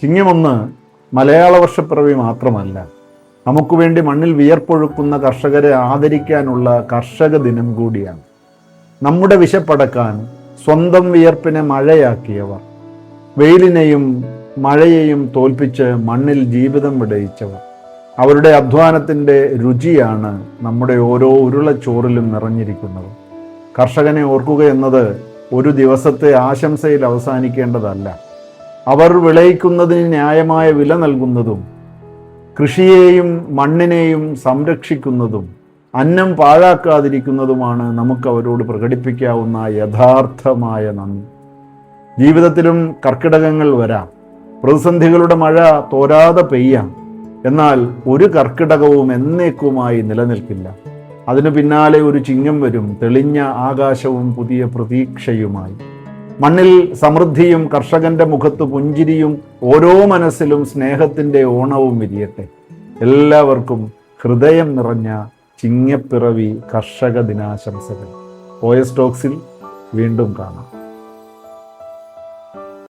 ചിങ്ങമൊന്ന് മലയാള വർഷപ്പിറവി മാത്രമല്ല, നമുക്ക് വേണ്ടി മണ്ണിൽ വിയർപ്പൊഴുക്കുന്ന കർഷകരെ ആദരിക്കാനുള്ള കർഷക ദിനം കൂടിയാണ്. നമ്മുടെ വിശപ്പടക്കാൻ സ്വന്തം വിയർപ്പിനെ മഴയാക്കിയവർ, വെയിലിനെയും മഴയെയും തോൽപ്പിച്ച് മണ്ണിൽ ജീവിതം വിടയിച്ചവർ, അവരുടെ അധ്വാനത്തിൻ്റെ രുചിയാണ് നമ്മുടെ ഓരോ ഉരുളച്ചോറിലും നിറഞ്ഞിരിക്കുന്നത്. കർഷകനെ ഓർക്കുക എന്നത് ഒരു ദിവസത്തെ ആശംസയിൽ അവസാനിക്കേണ്ടതല്ല. അവർ വിളയിക്കുന്നതിന് ന്യായമായ വില നൽകുന്നതും കൃഷിയെയും മണ്ണിനെയും സംരക്ഷിക്കുന്നതും അന്നം പാഴാക്കാതിരിക്കുന്നതുമാണ് നമുക്ക് അവരോട് പ്രകടിപ്പിക്കാവുന്ന യഥാർത്ഥമായ നന്ദി. ജീവിതത്തിലും കർക്കിടകങ്ങൾ വരാം, പ്രതിസന്ധികളുടെ മഴ തോരാതെ പെയ്യാം. എന്നാൽ ഒരു കർക്കിടകവും എന്നേക്കുമായി നിലനിൽക്കില്ല. അതിനു പിന്നാലെ ഒരു ചിങ്ങം വരും, തെളിഞ്ഞ ആകാശവും പുതിയ പ്രതീക്ഷയുമായി. മണ്ണിൽ സമൃദ്ധിയും കർഷകന്റെ മുഖത്ത് പുഞ്ചിരിയും ഓരോ മനസ്സിലും സ്നേഹത്തിൻ്റെ ഓണവും വിരിയട്ടെ. എല്ലാവർക്കും ഹൃദയം നിറഞ്ഞ ചിങ്ങപ്പിറവി കർഷക ദിനാശംസകൾ. OS ടോക്സിൽ വീണ്ടും കാണാം.